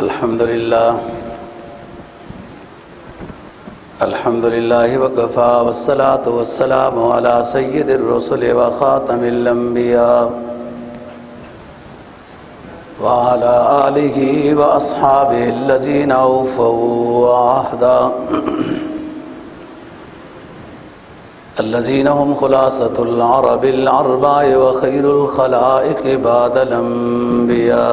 الحمد لله وكفى والصلاة والسلام على سيد الرسل وخاتم الأنبياء وعلى آله وأصحابه الذين أوفوا عهدا الذين هم خلاصة العرب الأربع وخير الخلائق بعد الأنبياء.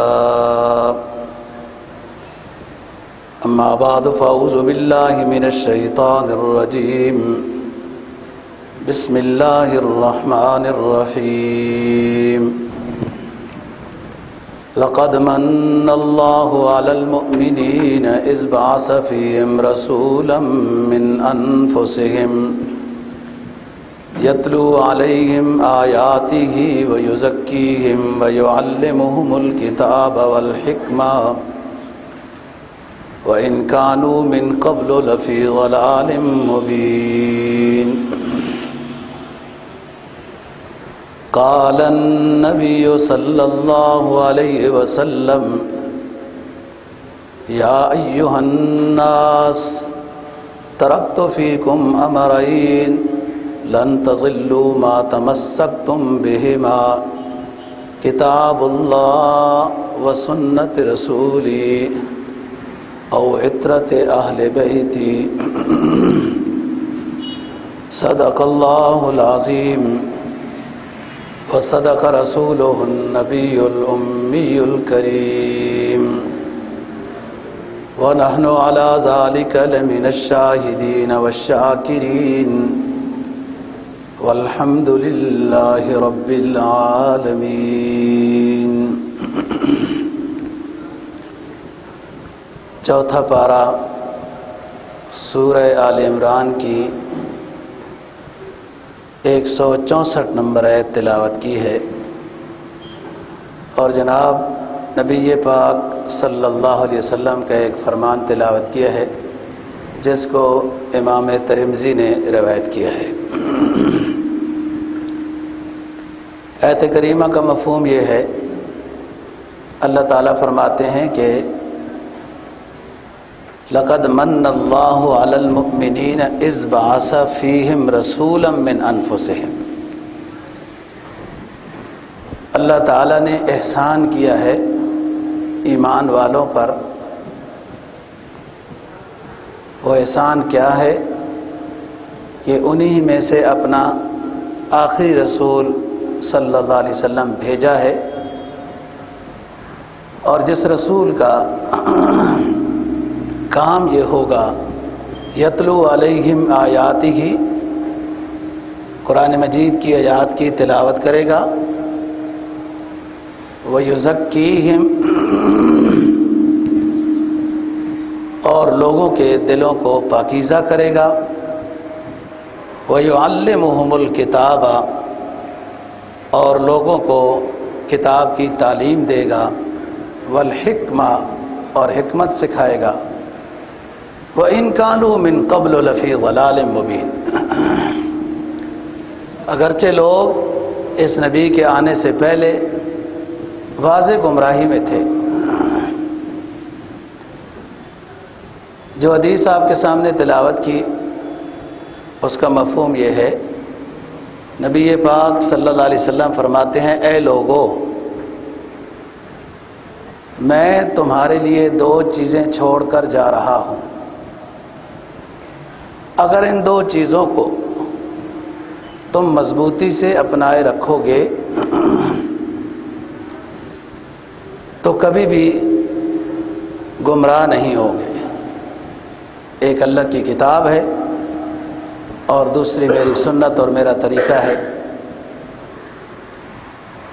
أما بعد فأعوذ بالله من الشيطان الرجيم. بسم الله الرحمن الرحيم. لقد من الله على المؤمنين إذ بعث فيهم رسولا من أنفسهم يتلو عليهم آياته ويزكيهم ويعلمهم الكتاب والحكمة وإن كانوا من قبل لفي ضلال مبين. قال النبي صلى الله عليه وسلم: يا أيها الناس تركت فيكم أمرين لن تضلوا ما تمسكتم بهما كتاب الله وسنة رسولي أو عترة أهل بيتي. صدق الله العظيم وصدق رسوله النبي الأمي الكريم ونحن على ذلك لمن الشاهدين والشاكرين والحمد لله رب العالمين. چوتھا پارہ سورہ آل عمران کی 164 نمبر آیت تلاوت کی ہے، اور جناب نبی پاک صلی اللہ علیہ وسلم کا ایک فرمان تلاوت کیا ہے جس کو امام ترمذی نے روایت کیا ہے. آیت کریمہ کا مفہوم یہ ہے، اللہ تعالیٰ فرماتے ہیں کہ لقد من اللہ علی المؤمنین اذ بعث فیہم رسولا من انفسہم. اللہ تعالیٰ نے احسان کیا ہے ایمان والوں پر. وہ احسان کیا ہے کہ انہی میں سے اپنا آخری رسول صلی اللہ علیہ وسلم بھیجا ہے، اور جس رسول کا کام یہ ہوگا یتلو علیہم آیاتہ، قرآن مجید کی آیات کی تلاوت کرے گا، ویزکیہم، اور لوگوں کے دلوں کو پاکیزہ کرے گا، ویعلمہم الکتاب، اور لوگوں کو کتاب کی تعلیم دے گا، والحکمہ، اور حکمت سکھائے گا، وَإِن كَانُوا مِن قَبْلُ لَفِي ضَلَالٍ مُبِينٍ. اگرچہ لوگ اس نبی کے آنے سے پہلے واضح گمراہی میں تھے. جو حدیث آپ کے سامنے تلاوت کی اس کا مفہوم یہ ہے، نبی پاک صلی اللہ علیہ وسلم فرماتے ہیں: اے لوگو، میں تمہارے لیے 2 چیزیں چھوڑ کر جا رہا ہوں. اگر ان 2 چیزوں کو تم مضبوطی سے اپنائے رکھو گے تو کبھی بھی گمراہ نہیں ہوگے. ایک اللہ کی کتاب ہے، اور دوسری میری سنت اور میرا طریقہ ہے.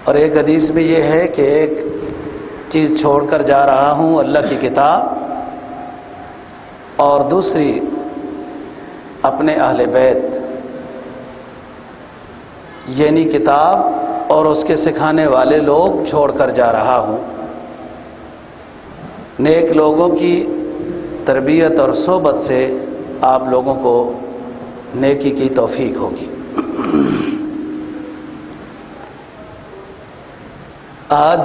اور ایک حدیث میں یہ ہے کہ ایک چیز چھوڑ کر جا رہا ہوں، اللہ کی کتاب، اور دوسری اپنے اہل بیت، یعنی کتاب اور اس کے سکھانے والے لوگ چھوڑ کر جا رہا ہوں. نیک لوگوں کی تربیت اور صحبت سے آپ لوگوں کو نیکی کی توفیق ہوگی. آج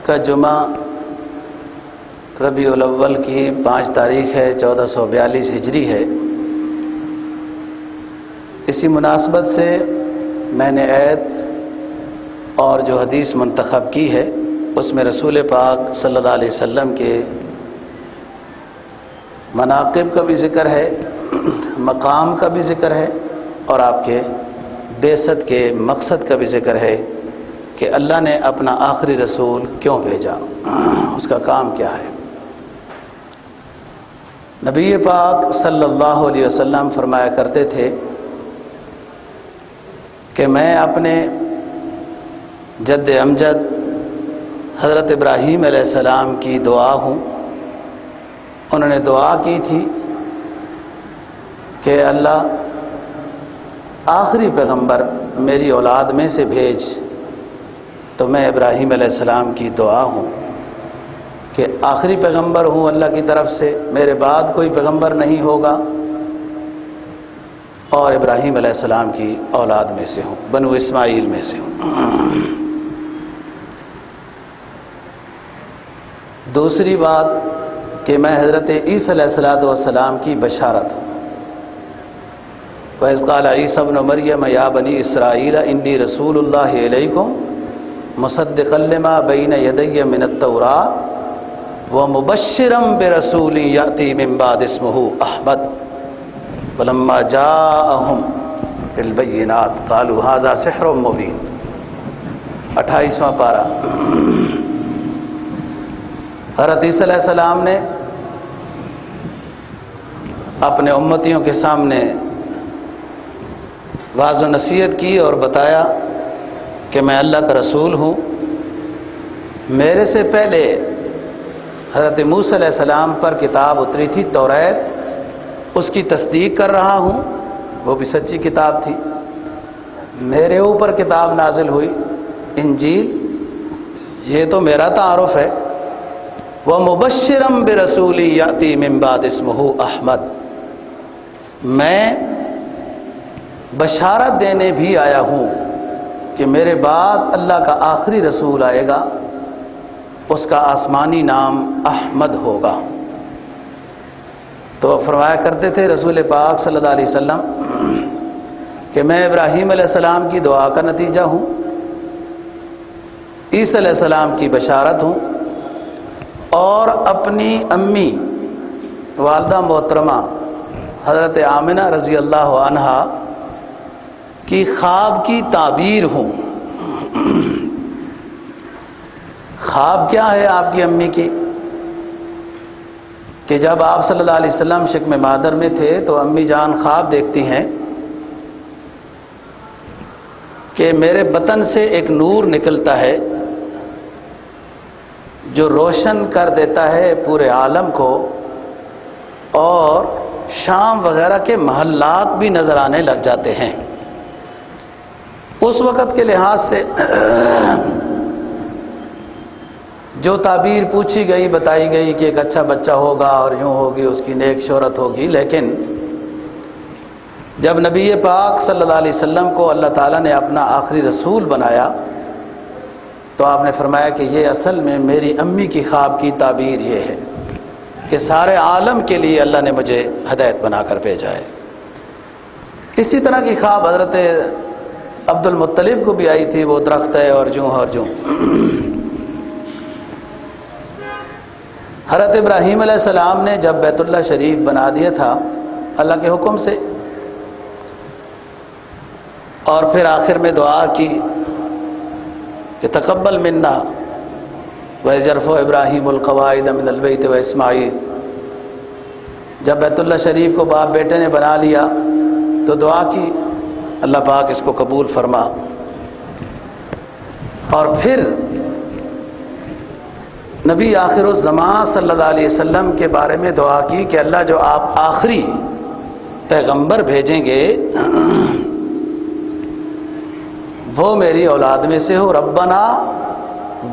کا جمعہ ربیع الاول کی 5 تاریخ ہے، 1442 ہجری ہے۔ اسی مناسبت سے میں نے آیت اور جو حدیث منتخب کی ہے اس میں رسول پاک صلی اللہ علیہ وسلم کے مناقب کا بھی ذکر ہے، مقام کا بھی ذکر ہے، اور آپ کے بعثت کے مقصد کا بھی ذکر ہے کہ اللہ نے اپنا آخری رسول کیوں بھیجا، اس کا کام کیا ہے۔ نبی پاک صلی اللہ علیہ وسلم فرمایا کرتے تھے کہ میں اپنے جد امجد حضرت ابراہیم علیہ السلام کی دعا ہوں۔ انہوں نے دعا کی تھی کہ اللہ آخری پیغمبر میری اولاد میں سے بھیج، تو میں ابراہیم علیہ السلام کی دعا ہوں کہ آخری پیغمبر ہوں اللہ کی طرف سے، میرے بعد کوئی پیغمبر نہیں ہوگا، اور ابراہیم علیہ السلام کی اولاد میں سے ہوں، بنو اسماعیل میں سے ہوں۔ دوسری بات کہ میں حضرت عیسیٰ علیہ السلام کی بشارت ہوں۔ وَإِذْ قَالَ عِيسَى ابْنُ مَرْيَمَ يَا بَنِي إِسْرَائِيلَ إِنِّي رَسُولُ اللَّهِ إِلَيْكُمْ مُصَدِّقًا لِمَا بَيْنَ يَدَيَّ مِنَ التَّوْرَاةِ وَمُبَشِّرًا بِرَسُولٍ يَأْتِي مِن بَعْدِي اسْمُهُ أَحْمَدُ وَلَمَّا جَاءَهُم بِالْبَيِّنَاتِ قَالُوا هَذَا سِحْرٌ مُبِينٌ۔ 28واں پارہ۔ حضرت عیسیٰ علیہ السلام نے اپنے امتیوں کے سامنے واضح نصیحت کی اور بتایا کہ میں اللہ کا رسول ہوں، میرے سے پہلے حضرت موسیٰ علیہ السلام پر کتاب اتری تھی توریت، اس کی تصدیق کر رہا ہوں، وہ بھی سچی کتاب تھی۔ میرے اوپر کتاب نازل ہوئی انجیل، یہ تو میرا تعارف ہے۔ وَمُبَشِّرًا بِرَسُولٍ يَأْتِي مِن بَعْدِ اسْمُهُ أَحْمَدُ، میں بشارت دینے بھی آیا ہوں کہ میرے بعد اللہ کا آخری رسول آئے گا، اس کا آسمانی نام احمد ہوگا۔ تو فرمایا کرتے تھے رسول پاک صلی اللہ علیہ وسلم کہ میں ابراہیم علیہ السلام کی دعا کا نتیجہ ہوں، عیسیٰ علیہ السلام کی بشارت ہوں، اور اپنی امی والدہ محترمہ حضرت آمنہ رضی اللہ عنہا کی خواب کی تعبیر ہوں۔ خواب کیا ہے آپ کی امی کی؟ کہ جب آپ صلی اللہ علیہ وسلم شکم مادر میں تھے تو امی جان خواب دیکھتی ہیں کہ میرے بطن سے ایک نور نکلتا ہے جو روشن کر دیتا ہے پورے عالم کو، اور شام وغیرہ کے محلات بھی نظر آنے لگ جاتے ہیں۔ اس وقت کے لحاظ سے جو تعبیر پوچھی گئی بتائی گئی کہ ایک اچھا بچہ ہوگا اور یوں ہوگی، اس کی نیک شہرت ہوگی، لیکن جب نبی پاک صلی اللہ علیہ وسلم کو اللہ تعالیٰ نے اپنا آخری رسول بنایا تو آپ نے فرمایا کہ یہ اصل میں میری امی کی خواب کی تعبیر یہ ہے کہ سارے عالم کے لیے اللہ نے مجھے ہدایت بنا کر بھیجا ہے۔ اسی طرح کی خواب حضرت عبد المطلب کو بھی آئی تھی، وہ درخت ہے اور جوں اور جوں۔ حضرت ابراہیم علیہ السلام نے جب بیت اللہ شریف بنا دیا تھا اللہ کے حکم سے، اور پھر آخر میں دعا کی کہ تقبل منا وَإِذْ يَرْفَعُ إِبْرَاهِيمُ الْقَوَاعِدَ مِنَ الْبَيْتِ وَإِسْمَاعِيلُ، جب بیت اللہ شریف کو باپ بیٹے نے بنا لیا تو دعا کی اللہ پاک اس کو قبول فرما، اور پھر نبی آخر الزمان صلی اللہ علیہ وسلم کے بارے میں دعا کی کہ اللہ جو آپ آخری پیغمبر بھیجیں گے وہ میری اولاد میں سے ہو۔ ربنا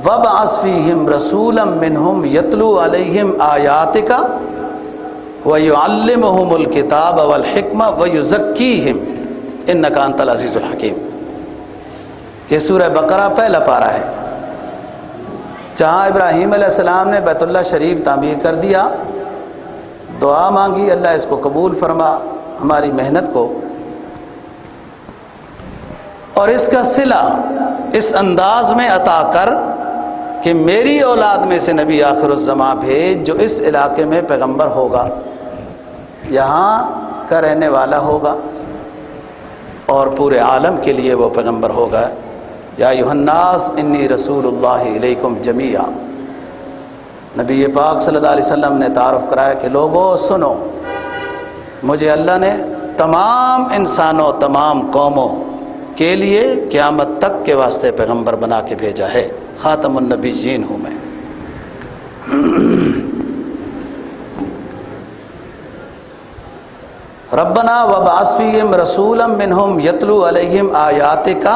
وابعث فیہم رسولا منہم یتلو علیہم آیاتک ویعلمہم الکتاب والحکمہ ویزکیہم انک انت العزیز الحکیم۔ یہ سورہ بقرہ پہلا پارہ ہے۔ جہاں ابراہیم علیہ السلام نے بیت اللہ شریف تعمیر کر دیا، دعا مانگی اللہ اس کو قبول فرما ہماری محنت کو، اور اس کا صلہ اس انداز میں عطا کر کہ میری اولاد میں سے نبی آخر الزماں بھیج جو اس علاقے میں پیغمبر ہوگا، یہاں کا رہنے والا ہوگا اور پورے عالم کے لیے وہ پیغمبر ہوگا۔ یا ایھا الناس انی رسول اللہ الیکم جمیعا، نبی پاک صلی اللہ علیہ وسلم نے تعارف کرایا کہ لوگوں سنو، مجھے اللہ نے تمام انسانوں تمام قوموں کے لیے قیامت تک کے واسطے پیغمبر بنا کے بھیجا ہے، خاتم النبیین ہوں میں۔ ربنا وابعث فیہم رسولا منہم یتلو علیہم آیاتک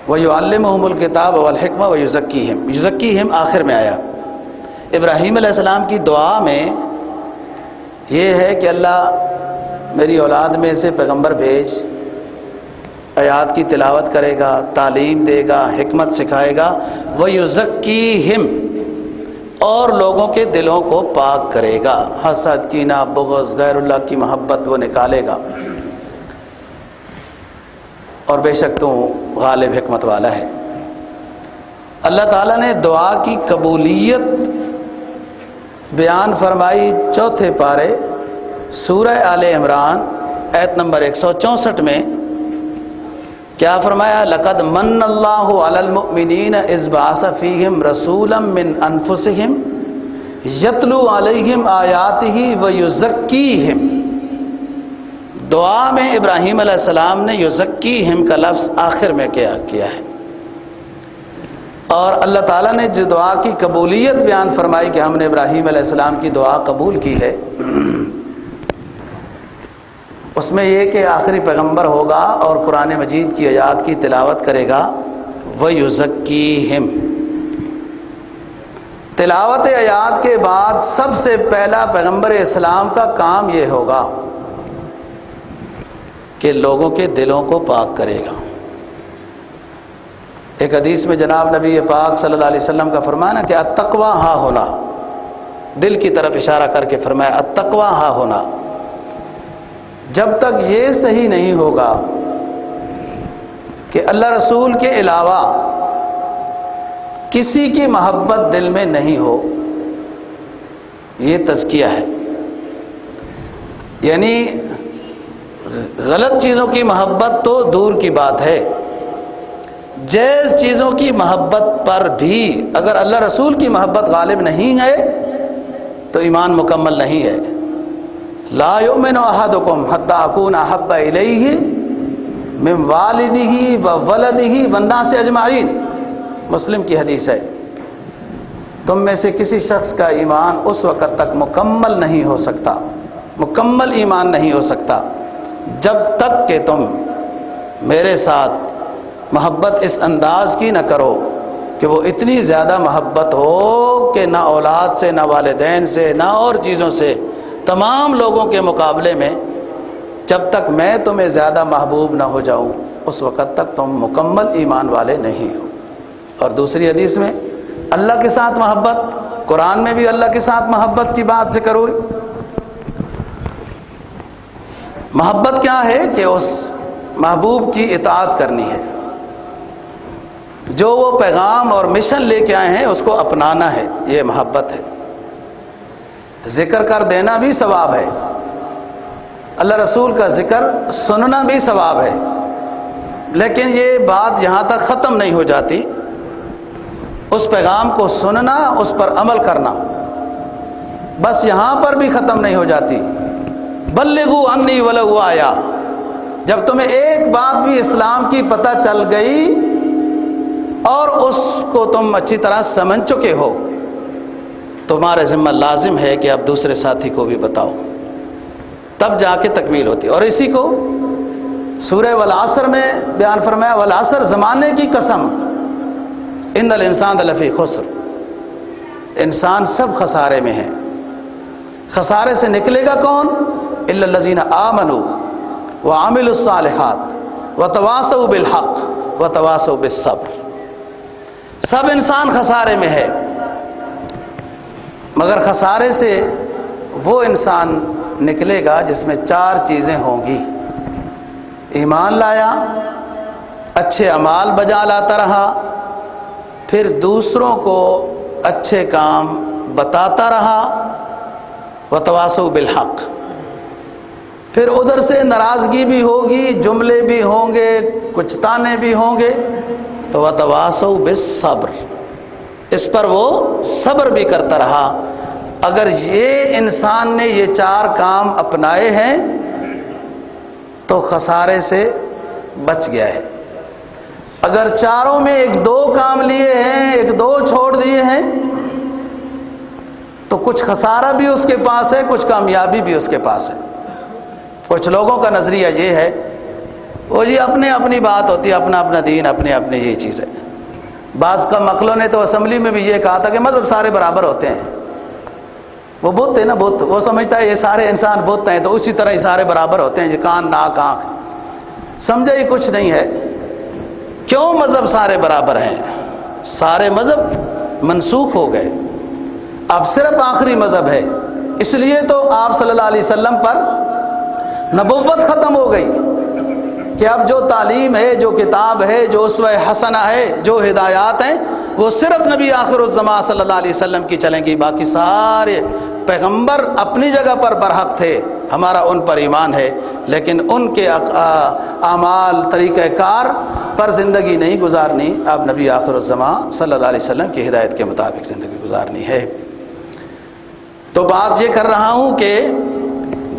ویعلمہم الکتاب والحکمہ ویزکیہم، یزکیہم آخر میں آیا۔ ابراہیم علیہ السلام کی دعا میں یہ ہے کہ اللہ میری اولاد میں سے پیغمبر بھیج، آیات کی تلاوت کرے گا، تعلیم دے گا، حکمت سکھائے گا، ویزکیہم، اور لوگوں کے دلوں کو پاک کرے گا، حسد، کینہ، بغض، غیر اللہ کی محبت وہ نکالے گا، اور بے شک تو غالب حکمت والا ہے۔ اللہ تعالیٰ نے دعا کی قبولیت بیان فرمائی چوتھے پارے سورہ آل عمران آیت نمبر 164 میں۔ کیا فرمایا؟ لقد من اللہ علی المؤمنین اذ بعث فیہم رسولا من انفسہم یتلو علیہم آیاتہ ویزکیہم۔ دعا میں ابراہیم علیہ السلام نے یزکیہم کا لفظ آخر میں کیا ہے، اور اللہ تعالیٰ نے جو دعا کی قبولیت بیان فرمائی کہ ہم نے ابراہیم علیہ السلام کی دعا قبول کی ہے، اس میں یہ کہ آخری پیغمبر ہوگا اور قرآن مجید کی آیات کی تلاوت کرے گا، وَيُزَكِّيهِمْ۔ تلاوت آیات کے بعد سب سے پہلا پیغمبر اسلام کا کام یہ ہوگا کہ لوگوں کے دلوں کو پاک کرے گا۔ ایک حدیث میں جناب نبی پاک صلی اللہ علیہ وسلم کا فرمانا کہ التقویٰ ہا ہونا، دل کی طرف اشارہ کر کے فرمایا التقویٰ ہا ہونا۔ جب تک یہ صحیح نہیں ہوگا کہ اللہ رسول کے علاوہ کسی کی محبت دل میں نہیں ہو، یہ تزکیہ ہے، یعنی غلط چیزوں کی محبت تو دور کی بات ہے، جائز چیزوں کی محبت پر بھی اگر اللہ رسول کی محبت غالب نہیں ہے تو ایمان مکمل نہیں ہے۔ لا یؤمن احدکم حتی اکون احب الیہ من والدہ وولدہ والناس اجمعین، مسلم کی حدیث ہے۔ تم میں سے کسی شخص کا ایمان اس وقت تک مکمل نہیں ہو سکتا، مکمل ایمان نہیں ہو سکتا جب تک کہ تم میرے ساتھ محبت اس انداز کی نہ کرو کہ وہ اتنی زیادہ محبت ہو کہ نہ اولاد سے، نہ والدین سے، نہ اور چیزوں سے، تمام لوگوں کے مقابلے میں جب تک میں تمہیں زیادہ محبوب نہ ہو جاؤں اس وقت تک تم مکمل ایمان والے نہیں ہو۔ اور دوسری حدیث میں اللہ کے ساتھ محبت، قرآن میں بھی اللہ کے ساتھ محبت کی بات ذکر ہوئی۔ محبت کیا ہے کہ اس محبوب کی اطاعت کرنی ہے، جو وہ پیغام اور مشن لے کے آئے ہیں اس کو اپنانا ہے، یہ محبت ہے۔ ذکر کر دینا بھی ثواب ہے، اللہ رسول کا ذکر سننا بھی ثواب ہے، لیکن یہ بات یہاں تک ختم نہیں ہو جاتی، اس پیغام کو سننا، اس پر عمل کرنا بس یہاں پر بھی ختم نہیں ہو جاتی۔ بلغوا انی ولو آیا، جب تمہیں ایک بات بھی اسلام کی پتہ چل گئی اور اس کو تم اچھی طرح سمجھ چکے ہو، تمہارے ذمہ لازم ہے کہ اب دوسرے ساتھی کو بھی بتاؤ، تب جا کے تکمیل ہوتی۔ اور اسی کو سورہ والعصر میں بیان فرمایا، والعصر، زمانے کی قسم، ان الانسان لفی خسر، انسان سب خسارے میں ہے۔ خسارے سے نکلے گا کون؟ الا الذین آمنوا وعملوا الصالحات وتواصوا بالحق وتواصوا بالصبر۔ سب انسان خسارے میں ہے، مگر خسارے سے وہ انسان نکلے گا جس میں 4 چیزیں ہوں گی: ایمان لایا، اچھے اعمال بجا لاتا رہا، پھر دوسروں کو اچھے کام بتاتا رہا، وتواصوا بالحق، پھر ادھر سے ناراضگی بھی ہوگی، جملے بھی ہوں گے، کچھ تانے بھی ہوں گے، تو وتواصوا بالصبر، اس پر وہ صبر بھی کرتا رہا۔ اگر یہ انسان نے یہ 4 کام اپنائے ہیں تو خسارے سے بچ گیا ہے۔ اگر چاروں میں 1-2 کام لیے ہیں، 1-2 چھوڑ دیے ہیں، تو کچھ خسارہ بھی اس کے پاس ہے، کچھ کامیابی بھی اس کے پاس ہے۔ کچھ لوگوں کا نظریہ یہ ہے، وہ جی اپنی بات ہوتی ہے، اپنا دین، اپنے یہ چیز ہے۔ بعض کا مقلوں نے تو اسمبلی میں بھی یہ کہا تھا کہ مذہب سارے برابر ہوتے ہیں۔ وہ بت ہے نا، بت، وہ سمجھتا ہے یہ سارے انسان بت ہیں تو اسی طرح ہی سارے برابر ہوتے ہیں، یہ کان، ناک، آنکھ، سمجھے ہی کچھ نہیں ہے۔ کیوں مذہب سارے برابر ہیں؟ سارے مذہب منسوخ ہو گئے، اب صرف آخری مذہب ہے۔ اس لیے تو آپ صلی اللہ علیہ وسلم پر نبوت ختم ہو گئی کہ اب جو تعلیم ہے، جو کتاب ہے، جو اسوہ حسنہ ہے، جو ہدایات ہیں، وہ صرف نبی آخر الزمان صلی اللہ علیہ وسلم کی چلیں گی۔ باقی سارے پیغمبر اپنی جگہ پر برحق تھے، ہمارا ان پر ایمان ہے، لیکن ان کے اعمال، طریقہ کار پر زندگی نہیں گزارنی، اب نبی آخر الزمان صلی اللہ علیہ وسلم کی ہدایت کے مطابق زندگی گزارنی ہے۔ تو بات یہ کر رہا ہوں کہ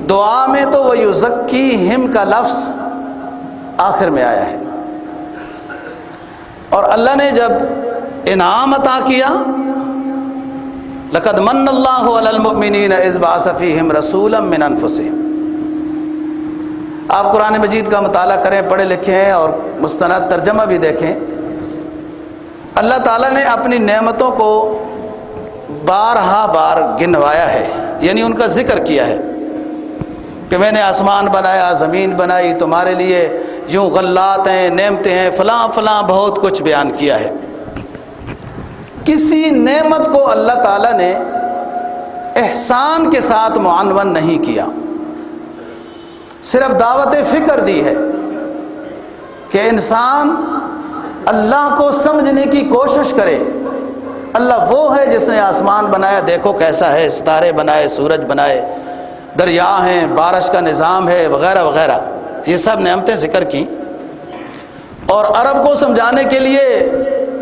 دعا میں تو وَيُزَكِّيهِمْ کا لفظ آخر میں آیا ہے، اور اللہ نے جب انعام عطا کیا، لَقَدْ مَنَّ اللَّهُ عَلَى الْمُؤْمِنِينَ إِذْ بَعَثَ فِيهِمْ رَسُولًا مِّنْ أَنفُسِهِمْ۔ آپ قرآن مجید کا مطالعہ کریں، پڑھے لکھیں اور مستند ترجمہ بھی دیکھیں۔ اللہ تعالیٰ نے اپنی نعمتوں کو بارہا بار گنوایا ہے، یعنی ان کا ذکر کیا ہے کہ میں نے آسمان بنایا، زمین بنائی، تمہارے لیے یوں غلات ہیں، نعمتیں ہیں، فلاں فلاں بہت کچھ بیان کیا ہے۔ کسی نعمت کو اللہ تعالیٰ نے احسان کے ساتھ معنون نہیں کیا، صرف دعوت فکر دی ہے کہ انسان اللہ کو سمجھنے کی کوشش کرے۔ اللہ وہ ہے جس نے آسمان بنایا، دیکھو کیسا ہے، ستارے بنائے، سورج بنائے، دریا ہیں، بارش کا نظام ہے، وغیرہ وغیرہ، یہ سب نعمتیں ذکر کی۔ اور عرب کو سمجھانے کے لیے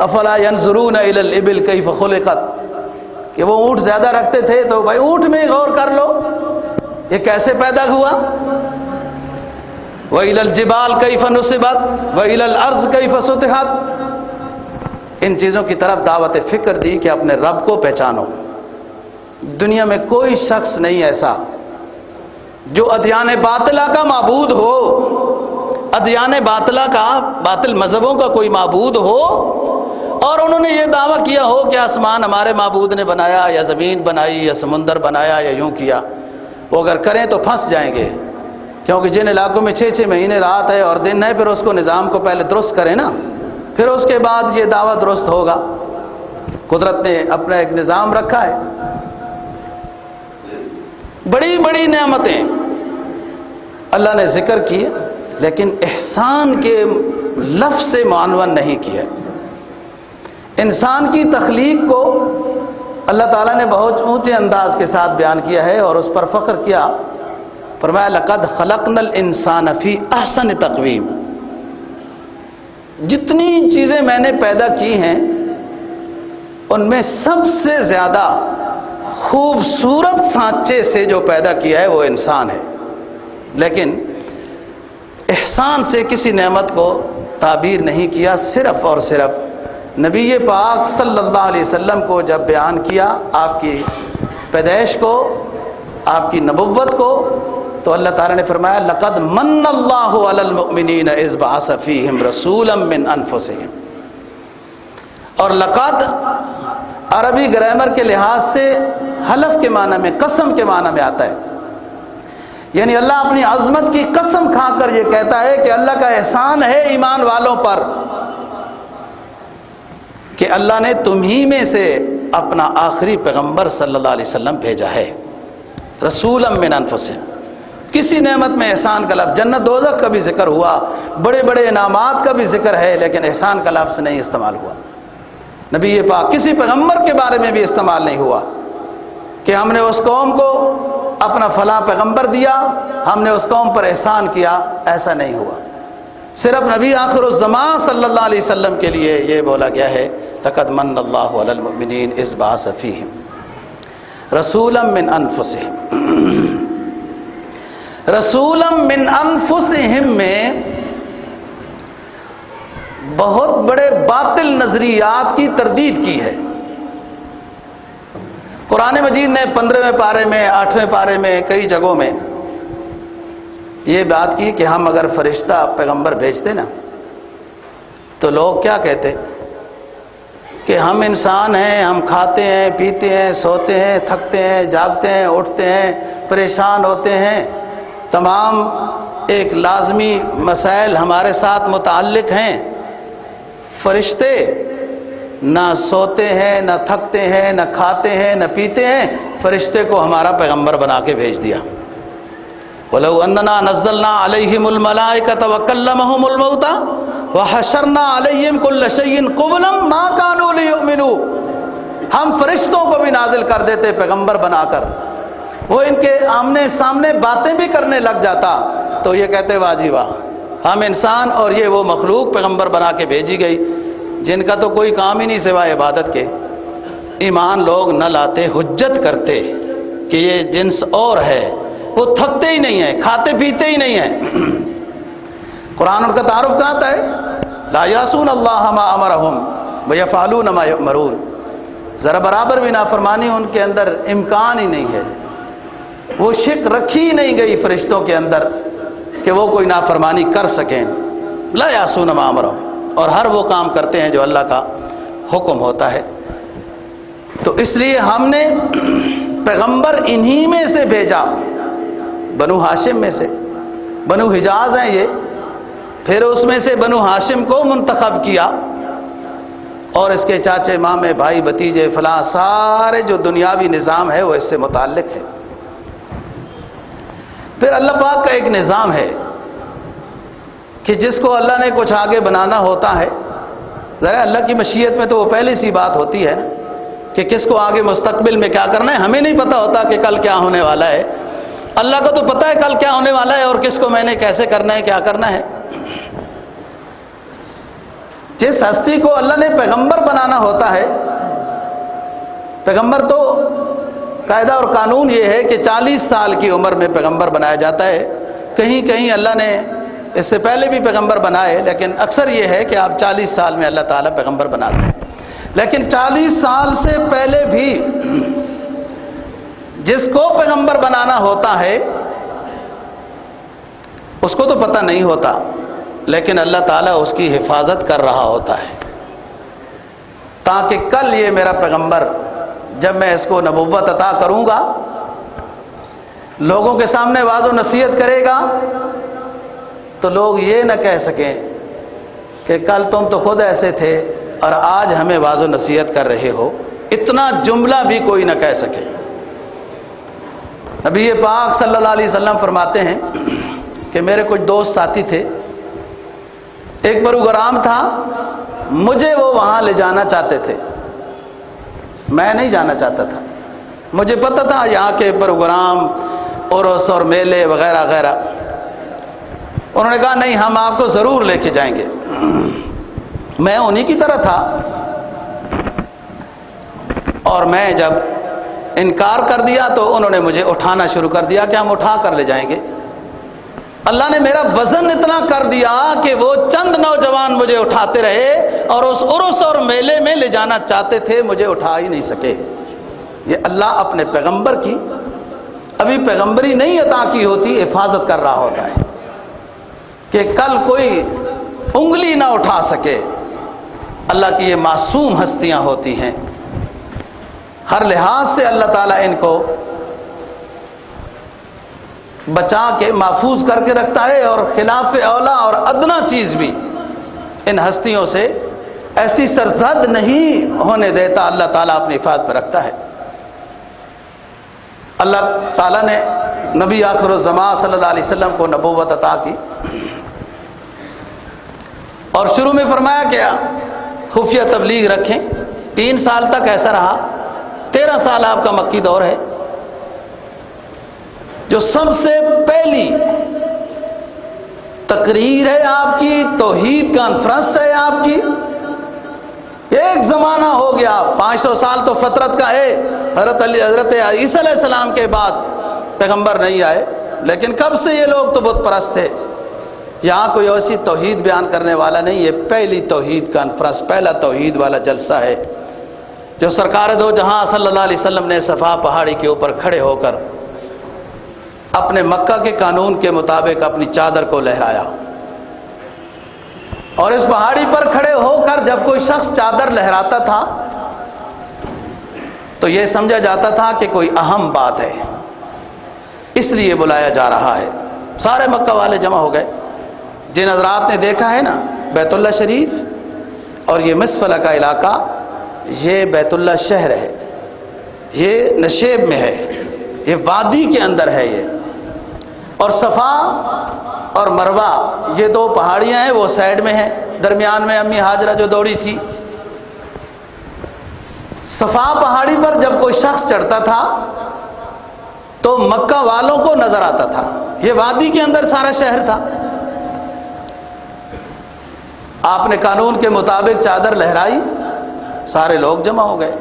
افلا ينظرون الى الابل كيف خلقت، کہ وہ اونٹ زیادہ رکھتے تھے تو بھائی اونٹ میں غور کر لو، یہ کیسے پیدا ہوا۔ وَإِلَى الْجِبَالِ كَيْفَ نُصِبَتْ وَإِلَى الْأَرْضِ كَيْفَ سُطِحَتْ، ان چیزوں کی طرف دعوت فکر دی کہ اپنے رب کو پہچانو۔ دنیا میں کوئی شخص نہیں ایسا جو ادیان باطلہ کا معبود ہو، ادیان باطلہ کا، باطل مذہبوں کا کوئی معبود ہو، اور انہوں نے یہ دعویٰ کیا ہو کہ آسمان ہمارے معبود نے بنایا، یا زمین بنائی، یا سمندر بنایا، یا یوں کیا۔ وہ اگر کریں تو پھنس جائیں گے، کیونکہ جن علاقوں میں 6 مہینے رات ہے اور دن ہے، پھر اس کو نظام کو پہلے درست کریں نا، پھر اس کے بعد یہ دعویٰ درست ہوگا۔ قدرت نے اپنا ایک نظام رکھا ہے۔ بڑی بڑی نعمتیں اللہ نے ذکر کی، لیکن احسان کے لفظ سے معنون نہیں کیا۔ انسان کی تخلیق کو اللہ تعالیٰ نے بہت اونچے انداز کے ساتھ بیان کیا ہے اور اس پر فخر کیا، فرمایا لَقَدْ خَلَقْنَا الْإِنسَانَ فِي أَحْسَنِ تَقْوِيمٍ۔ جتنی چیزیں میں نے پیدا کی ہیں ان میں سب سے زیادہ خوبصورت سانچے سے جو پیدا کیا ہے وہ انسان ہے، لیکن احسان سے کسی نعمت کو تعبیر نہیں کیا۔ صرف اور صرف نبی پاک صلی اللہ علیہ وسلم کو جب بیان کیا، آپ کی پیدائش کو، آپ کی نبوت کو، تو اللہ تعالیٰ نے فرمایا لَقَدْ مَنَّ اللَّهُ عَلَى الْمُؤْمِنِينَ إِذْ بَعَثَ فِيهِمْ رَسُولًا مِّنْ أَنفُسِهِمْ۔ اور لقد عربی گرامر کے لحاظ سے حلف کے معنی میں، قسم کے معنی میں آتا ہے، یعنی اللہ اپنی عظمت کی قسم کھا کر یہ کہتا ہے کہ اللہ کا احسان ہے ایمان والوں پر کہ اللہ نے تمہیں میں سے اپنا آخری پیغمبر صلی اللہ علیہ وسلم بھیجا ہے، رسولا من انفسہم۔ کسی نعمت میں احسان کا لفظ، جنت دوزخ کا بھی ذکر ہوا، بڑے بڑے انعامات کا بھی ذکر ہے، لیکن احسان کا لفظ نہیں استعمال ہوا۔ نبی پاک کسی پیغمبر کے بارے میں بھی استعمال نہیں ہوا کہ ہم نے اس قوم کو اپنا فلاں پیغمبر دیا، ہم نے اس قوم پر احسان کیا، ایسا نہیں ہوا۔ صرف نبی آخر الزمان صلی اللہ علیہ وسلم کے لیے یہ بولا گیا ہے لقد من اللہ علی المؤمنین اذ بعث فیہم رسولا من انفسہم۔ رسولا من انفسہم میں بہت بڑے باطل نظریات کی تردید کی ہے۔ قرآن مجید نے 15ویں پارے میں، 8ویں پارے میں، کئی جگہوں میں یہ بات کی کہ ہم اگر فرشتہ پیغمبر بھیجتے نا تو لوگ کیا کہتے کہ ہم انسان ہیں، ہم کھاتے ہیں، پیتے ہیں، سوتے ہیں، تھکتے ہیں، جاگتے ہیں، اٹھتے ہیں، پریشان ہوتے ہیں، تمام ایک لازمی مسائل ہمارے ساتھ متعلق ہیں۔ فرشتے نہ سوتے ہیں، نہ تھکتے ہیں، نہ کھاتے ہیں، نہ پیتے ہیں، فرشتے کو ہمارا پیغمبر بنا کے بھیج دیا۔ وَلَوْ أَنَّنَا نَزَّلْنَا عَلَيْهِمُ الْمَلَائِكَةَ وَكَلَّمَهُمُ الْمَوْتَى وَحَشَرْنَا عَلَيْهِمْ كُلَّ شَيْءٍ قُبُلًا مَا كَانُوا لِيُؤْمِنُوا۔ ہم فرشتوں کو بھی نازل کر دیتے پیغمبر بنا کر، وہ ان کے آمنے سامنے باتیں بھی کرنے لگ جاتا تو یہ کہتے واہ جی واہ، ہم انسان اور یہ وہ مخلوق پیغمبر بنا کے بھیجی گئی جن کا تو کوئی کام ہی نہیں سوائے عبادت کے۔ ایمان لوگ نہ لاتے، حجت کرتے کہ یہ جنس اور ہے، وہ تھکتے ہی نہیں ہیں، کھاتے پیتے ہی نہیں ہیں۔ قرآن ان کا تعارف کراتا ہے لا یعصون اللہ ما امرہم ویفعلون ما یؤمرون، ذرا برابر بھی نافرمانی ان کے اندر امکان ہی نہیں ہے، وہ شک رکھی ہی نہیں گئی فرشتوں کے اندر کہ وہ کوئی نافرمانی کر سکیں۔ لا یعصون ما امرہم، اور ہر وہ کام کرتے ہیں جو اللہ کا حکم ہوتا ہے۔ تو اس لیے ہم نے پیغمبر انہی میں سے بھیجا، بنو ہاشم میں سے، بنو حجاز ہیں یہ، پھر اس میں سے بنو ہاشم کو منتخب کیا، اور اس کے چاچے مامے بھائی بھتیجے فلاں سارے جو دنیاوی نظام ہے وہ اس سے متعلق ہے۔ پھر اللہ پاک کا ایک نظام ہے کہ جس کو اللہ نے کچھ آگے بنانا ہوتا ہے، ذرا اللہ کی مشیت میں تو وہ پہلے سی بات ہوتی ہے نا کہ کس کو آگے مستقبل میں کیا کرنا ہے۔ ہمیں نہیں پتہ ہوتا کہ کل کیا ہونے والا ہے، اللہ کو تو پتہ ہے کل کیا ہونے والا ہے اور کس کو میں نے کیسے کرنا ہے، کیا کرنا ہے۔ جس ہستی کو اللہ نے پیغمبر بنانا ہوتا ہے، پیغمبر تو قاعدہ اور قانون یہ ہے کہ 40 سال کی عمر میں پیغمبر بنایا جاتا ہے۔ کہیں کہیں اللہ نے اس سے پہلے بھی پیغمبر بنائے، لیکن اکثر یہ ہے کہ آپ 40 سال میں اللہ تعالیٰ پیغمبر بناتے ہیں۔ لیکن 40 سال سے پہلے بھی جس کو پیغمبر بنانا ہوتا ہے اس کو تو پتہ نہیں ہوتا، لیکن اللہ تعالیٰ اس کی حفاظت کر رہا ہوتا ہے تاکہ کل یہ میرا پیغمبر جب میں اس کو نبوت عطا کروں گا، لوگوں کے سامنے واعظ و نصیحت کرے گا تو لوگ یہ نہ کہہ سکیں کہ کل تم تو خود ایسے تھے اور آج ہمیں واعظ و نصیحت کر رہے ہو، اتنا جملہ بھی کوئی نہ کہہ سکے۔ نبی پاک صلی اللہ علیہ وسلم فرماتے ہیں کہ میرے کچھ دوست ساتھی تھے، ایک پروگرام تھا، مجھے وہ وہاں لے جانا چاہتے تھے، میں نہیں جانا چاہتا تھا، مجھے پتہ تھا یہاں کے پروگرام عرس اور میلے وغیرہ وغیرہ۔ انہوں نے کہا نہیں، ہم آپ کو ضرور لے کے جائیں گے۔ میں انہی کی طرح تھا، اور میں جب انکار کر دیا تو انہوں نے مجھے اٹھانا شروع کر دیا کہ ہم اٹھا کر لے جائیں گے۔ اللہ نے میرا وزن اتنا کر دیا کہ وہ چند نوجوان مجھے اٹھاتے رہے اور اس عرس اور میلے میں لے جانا چاہتے تھے، مجھے اٹھا ہی نہیں سکے۔ یہ اللہ اپنے پیغمبر کی ابھی پیغمبری نہیں عطا کی ہوتی، حفاظت کر رہا ہوتا ہے کہ کل کوئی انگلی نہ اٹھا سکے۔ اللہ کی یہ معصوم ہستیاں ہوتی ہیں، ہر لحاظ سے اللہ تعالیٰ ان کو بچا کے محفوظ کر کے رکھتا ہے، اور خلاف اولا اور ادنا چیز بھی ان ہستیوں سے ایسی سرزد نہیں ہونے دیتا، اللہ تعالیٰ اپنی حفاظت میں رکھتا ہے۔ اللہ تعالیٰ نے نبی آخر الزمان صلی اللہ علیہ وسلم کو نبوت عطا کی، اور شروع میں فرمایا کیا خفیہ تبلیغ رکھیں۔ 3 سال تک ایسا رہا، 13 سال آپ کا مکی دور ہے۔ جو سب سے پہلی تقریر ہے آپ کی، توحید کانفرنس ہے آپ کی۔ ایک زمانہ ہو گیا، 500 سال تو فطرت کا ہے، حضرت عیسیٰ علیہ السلام کے بعد پیغمبر نہیں آئے، لیکن کب سے یہ لوگ تو بت پرست تھے۔ یہاں کوئی ایسی توحید بیان کرنے والا نہیں، یہ پہلی توحید کانفرنس، پہلا توحید والا جلسہ ہے جو سرکار دو جہاں صلی اللہ علیہ وسلم نے صفا پہاڑی کے اوپر کھڑے ہو کر اپنے مکہ کے قانون کے مطابق اپنی چادر کو لہرایا، اور اس پہاڑی پر کھڑے ہو کر جب کوئی شخص چادر لہراتا تھا تو یہ سمجھا جاتا تھا کہ کوئی اہم بات ہے، اس لیے بلایا جا رہا ہے۔ سارے مکہ والے جمع ہو گئے۔ جن حضرات نے دیکھا ہے نا بیت اللہ شریف اور یہ مصفلہ کا علاقہ، یہ بیت اللہ شہر ہے، یہ نشیب میں ہے، یہ وادی کے اندر ہے یہ، اور صفا اور مروہ یہ 2 پہاڑیاں ہیں، وہ سائیڈ میں ہیں، درمیان میں امی ہاجرہ جو دوڑی تھی۔ صفا پہاڑی پر جب کوئی شخص چڑھتا تھا تو مکہ والوں کو نظر آتا تھا، یہ وادی کے اندر سارا شہر تھا۔ آپ نے قانون کے مطابق چادر لہرائی، سارے لوگ جمع ہو گئے،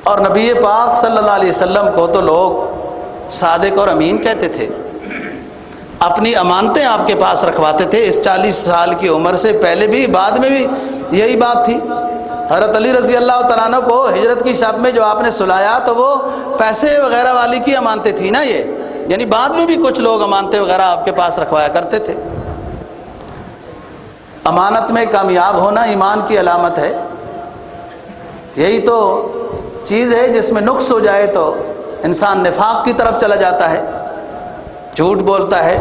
اور نبی پاک صلی اللہ علیہ وسلم کو تو لوگ صادق اور امین کہتے تھے، اپنی امانتیں آپ کے پاس رکھواتے تھے۔ اس 40 سال کی عمر سے پہلے بھی بعد میں بھی یہی بات تھی۔ حضرت علی رضی اللہ تعالیٰ عنہ کو ہجرت کی شب میں جو آپ نے سلایا تو وہ پیسے وغیرہ والی کی امانتیں تھیں نا، یہ یعنی بعد میں بھی کچھ لوگ امانتیں وغیرہ آپ کے پاس رکھوایا کرتے تھے۔ امانت میں کامیاب ہونا ایمان کی علامت ہے۔ یہی تو چیز ہے جس میں نقص ہو جائے تو انسان نفاق کی طرف چلا جاتا ہے، جھوٹ بولتا ہے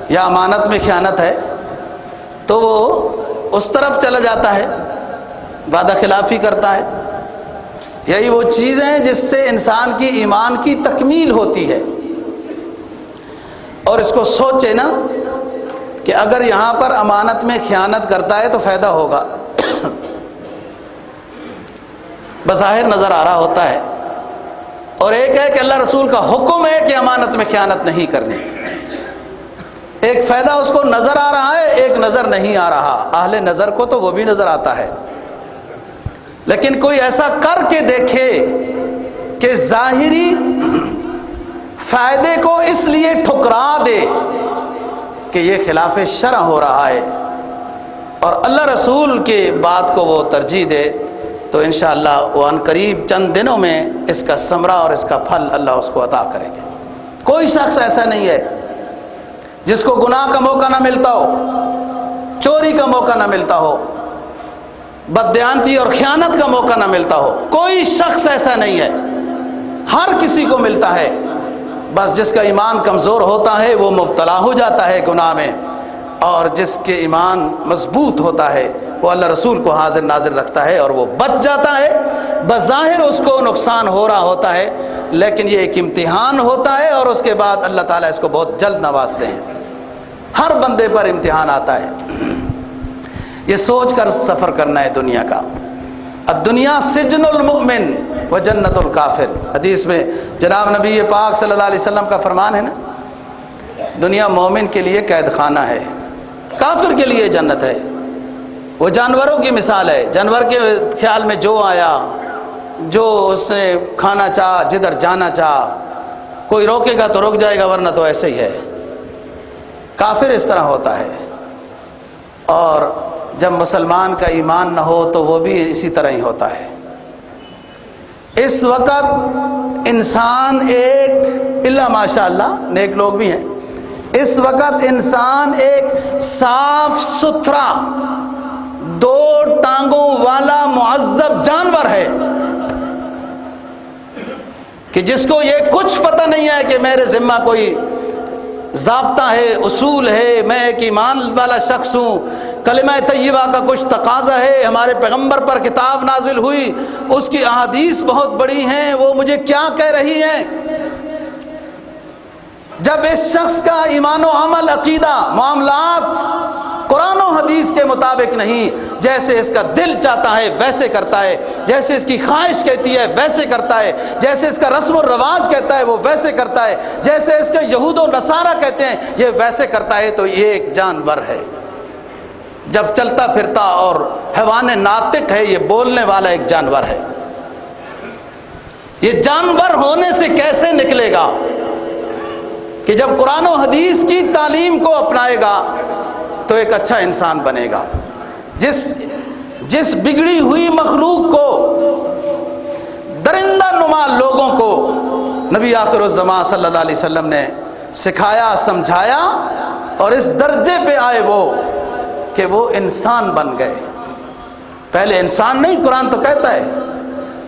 یا امانت میں خیانت ہے تو وہ اس طرف چلا جاتا ہے، وعدہ خلافی کرتا ہے۔ یہی وہ چیز ہیں جس سے انسان کی ایمان کی تکمیل ہوتی ہے۔ اور اس کو سوچے نا کہ اگر یہاں پر امانت میں خیانت کرتا ہے تو فائدہ ہوگا، بظاہر نظر آ رہا ہوتا ہے، اور ایک ہے کہ اللہ رسول کا حکم ہے کہ امانت میں خیانت نہیں کرنی۔ ایک فائدہ اس کو نظر آ رہا ہے، ایک نظر نہیں آ رہا۔ اہل نظر کو تو وہ بھی نظر آتا ہے، لیکن کوئی ایسا کر کے دیکھے کہ ظاہری فائدے کو اس لیے ٹھکرا دے کہ یہ خلاف شرع ہو رہا ہے اور اللہ رسول کے بات کو وہ ترجیح دے، تو انشاءاللہ وہ ان قریب چند دنوں میں اس کا ثمرہ اور اس کا پھل اللہ اس کو عطا کریں گے۔ کوئی شخص ایسا نہیں ہے جس کو گناہ کا موقع نہ ملتا ہو، چوری کا موقع نہ ملتا ہو، بددیانتی اور خیانت کا موقع نہ ملتا ہو۔ کوئی شخص ایسا نہیں ہے، ہر کسی کو ملتا ہے، بس جس کا ایمان کمزور ہوتا ہے وہ مبتلا ہو جاتا ہے گناہ میں، اور جس کے ایمان مضبوط ہوتا ہے وہ اللہ رسول کو حاضر ناظر رکھتا ہے اور وہ بچ جاتا ہے۔ بظاہر اس کو نقصان ہو رہا ہوتا ہے، لیکن یہ ایک امتحان ہوتا ہے، اور اس کے بعد اللہ تعالیٰ اس کو بہت جلد نوازتے ہیں۔ ہر بندے پر امتحان آتا ہے، یہ سوچ کر سفر کرنا ہے دنیا کا۔ الدنیا سجن المؤمن و جنت الکافر، حدیث میں جناب نبی پاک صلی اللہ علیہ وسلم کا فرمان ہے نا، دنیا مومن کے لیے قید خانہ ہے، کافر کے لیے جنت ہے۔ وہ جانوروں کی مثال ہے، جانور کے خیال میں جو آیا، جو اس نے کھانا چاہا، جدھر جانا چاہا، کوئی روکے گا تو رک جائے گا، ورنہ تو ایسے ہی ہے۔ کافر اس طرح ہوتا ہے، اور جب مسلمان کا ایمان نہ ہو تو وہ بھی اسی طرح ہی ہوتا ہے۔ اس وقت انسان ایک الا ماشاء اللہ نیک لوگ بھی ہیں، اس وقت انسان ایک صاف ستھرا 2 ٹانگوں والا معذب جانور ہے کہ جس کو یہ کچھ پتہ نہیں ہے کہ میرے ذمہ کوئی ضابطہ ہے، اصول ہے، میں ایک ایمان والا شخص ہوں، کلمہ طیبہ کا کچھ تقاضا ہے، ہمارے پیغمبر پر کتاب نازل ہوئی، اس کی احادیث بہت بڑی ہیں، وہ مجھے کیا کہہ رہی ہیں؟ جب اس شخص کا ایمان و عمل، عقیدہ، معاملات قرآن و حدیث کے مطابق نہیں، جیسے اس کا دل چاہتا ہے ویسے کرتا ہے، جیسے اس کی خواہش کہتی ہے ویسے کرتا ہے، جیسے اس کا رسم و رواج کہتا ہے وہ ویسے کرتا ہے، جیسے اس کے یہود و نصارہ کہتے ہیں یہ ویسے کرتا ہے، تو یہ ایک جانور ہے، جب چلتا پھرتا اور حیوان ناطق ہے، یہ بولنے والا ایک جانور ہے۔ یہ جانور ہونے سے کیسے نکلے گا کہ جب قرآن و حدیث کی تعلیم کو اپنائے گا تو ایک اچھا انسان بنے گا۔ جس بگڑی ہوئی مخلوق کو، درندہ نما لوگوں کو نبی آخر الزمان صلی اللہ علیہ وسلم نے سکھایا، سمجھایا، اور اس درجے پہ آئے وہ کہ وہ انسان بن گئے۔ پہلے انسان نہیں، قرآن تو کہتا ہے،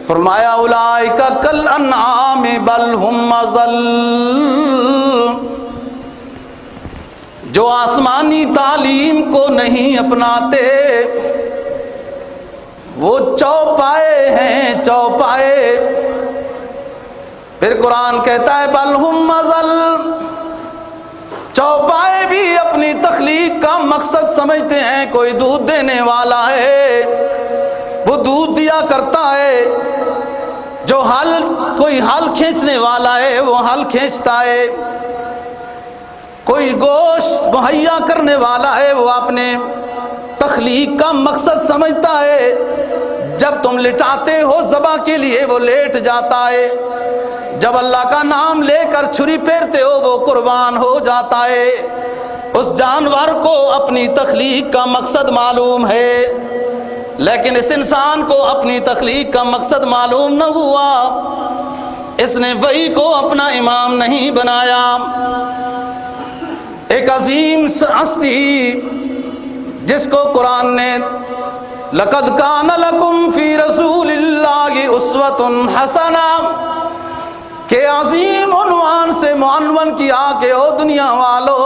فرمایا اولئک کالانعام بل ہم اضل، جو آسمانی تعلیم کو نہیں اپناتے وہ چوپائے ہیں، چوپائے۔ پھر قرآن کہتا ہے بل ہم اضل، چوپائے بھی اپنی تخلیق کا مقصد سمجھتے ہیں، کوئی دودھ دینے والا ہے وہ دودھ دیا کرتا ہے، جو کوئی ہل کھینچنے والا ہے وہ ہل کھینچتا ہے، کوئی گوشت مہیا کرنے والا ہے وہ اپنے تخلیق کا مقصد سمجھتا ہے، جب تم لٹاتے ہو ذبح کے لیے وہ لیٹ جاتا ہے، جب اللہ کا نام لے کر چھری پھیرتے ہو وہ قربان ہو جاتا ہے۔ اس جانور کو اپنی تخلیق کا مقصد معلوم ہے، لیکن اس انسان کو اپنی تخلیق کا مقصد معلوم نہ ہوا، اس نے وحی کو اپنا امام نہیں بنایا۔ ایک عظیم ہستی جس کو قرآن نے لَقَدْ كَانَ لَكُمْ فِي رَسُولِ اللَّهِ أُسْوَةٌ حَسَنَةٌ کہ عظیم عنوان سے معنون کیا کہ او دنیا والو،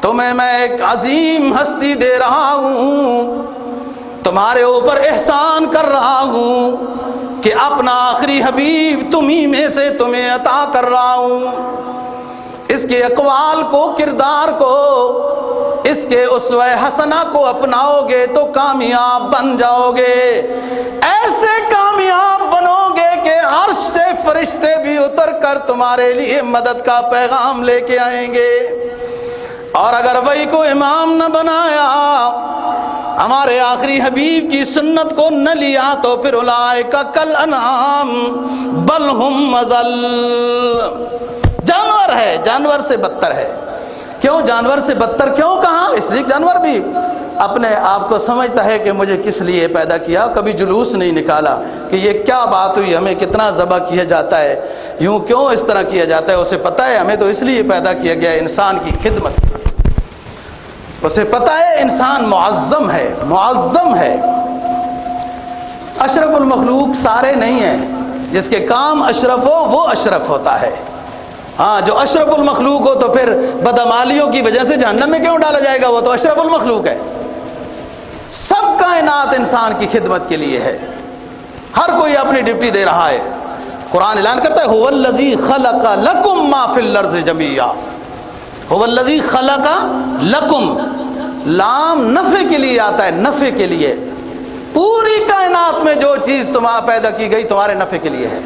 تمہیں میں ایک عظیم ہستی دے رہا ہوں، تمہارے اوپر احسان کر رہا ہوں کہ اپنا آخری حبیب تمہیں میں سے تمہیں عطا کر رہا ہوں، اس کے اقوال کو، کردار کو، اس کے اسوہ حسنہ کو اپناؤ گے تو کامیاب بن جاؤ گے، ایسے کامیاب بنو گے کہ عرش سے فرشتے بھی اتر کر تمہارے لیے مدد کا پیغام لے کے آئیں گے۔ اور اگر وہی کو امام نہ بنایا، ہمارے آخری حبیب کی سنت کو نہ لیا، تو پھر اولئک کالانعام بل ہم اضل، جانور ہے، جانور سے بدتر ہے۔ کیوں جانور سے بدتر کیوں کہا؟ اس لیے جانور بھی اپنے آپ کو سمجھتا ہے کہ مجھے کس لیے پیدا کیا، کبھی جلوس نہیں نکالا کہ یہ کیا بات ہوئی، ہمیں کتنا ذبح کیا جاتا ہے، یوں کیوں اس طرح کیا جاتا ہے، اسے پتہ ہے ہمیں تو اس لیے پیدا کیا گیا انسان کی خدمت، اسے پتہ ہے انسان معظم ہے، معظم ہے۔ اشرف المخلوق سارے نہیں ہیں، جس کے کام اشرف ہو وہ اشرف ہوتا ہے۔ ہاں، جو اشرف المخلوق ہو تو پھر بدعمالیوں کی وجہ سے جہنم میں کیوں ڈالا جائے گا؟ وہ تو اشرف المخلوق ہے۔ سب کائنات انسان کی خدمت کے لیے ہے، ہر کوئی اپنی ڈیوٹی دے رہا ہے۔ قرآن اعلان کرتا ہے هو الذی خلق لکم ما فی الارض جمیعا، هو الذی خلق لکم، لام نفع کے لیے آتا ہے، نفع کے لیے، پوری کائنات میں جو چیز تمہارا پیدا کی گئی تمہارے نفع کے لیے ہے،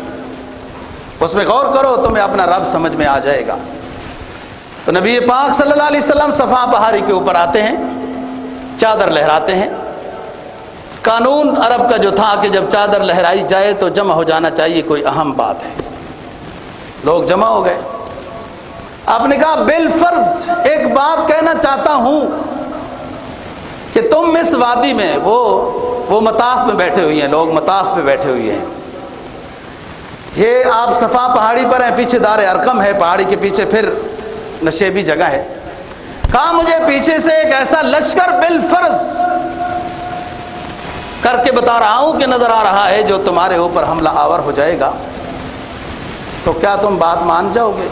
اس میں غور کرو تمہیں اپنا رب سمجھ میں آ جائے گا۔ تو نبی پاک صلی اللہ علیہ وسلم صفا پہاڑی کے اوپر آتے ہیں، چادر لہراتے ہیں۔ قانون عرب کا جو تھا کہ جب چادر لہرائی جائے تو جمع ہو جانا چاہیے، کوئی اہم بات ہے، لوگ جمع ہو گئے۔ آپ نے کہا بالفرض ایک بات کہنا چاہتا ہوں کہ تم اس وادی میں، وہ مطاف میں بیٹھے ہوئے ہیں، لوگ مطاف پہ بیٹھے ہوئے ہیں، یہ آپ صفا پہاڑی پر ہیں، پیچھے دار ارقم ہے، پہاڑی کے پیچھے پھر نشیبی جگہ ہے۔ کہا مجھے پیچھے سے ایک ایسا لشکر بالفرض کر کے بتا رہا ہوں کہ نظر آ رہا ہے جو تمہارے اوپر حملہ آور ہو جائے گا، تو کیا تم بات مان جاؤ گے؟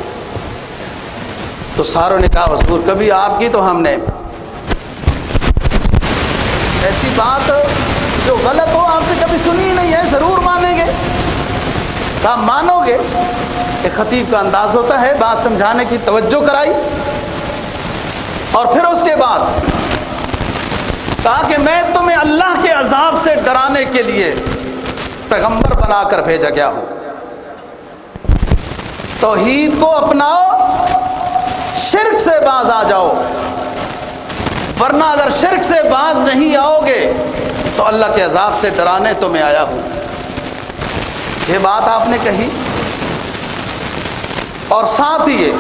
تو ساروں نے کہا حضور کبھی آپ کی تو ہم نے ایسی بات جو غلط ہو آپ سے کبھی سنی ہی نہیں ہے، ضرور مانیں گے؟ کہا مانو گے؟ ایک خطیب کا انداز ہوتا ہے، بات سمجھانے کی، توجہ کرائی، اور پھر اس کے بعد کہا کہ میں تمہیں اللہ کے عذاب سے ڈرانے کے لیے پیغمبر بنا کر بھیجا گیا ہوں، توحید کو اپناؤ، شرک سے باز آ جاؤ، ورنہ اگر شرک سے باز نہیں آؤ گے تو اللہ کے عذاب سے ڈرانے تمہیں آیا ہوں۔ یہ بات آپ نے کہی، اور ساتھ ہی یہ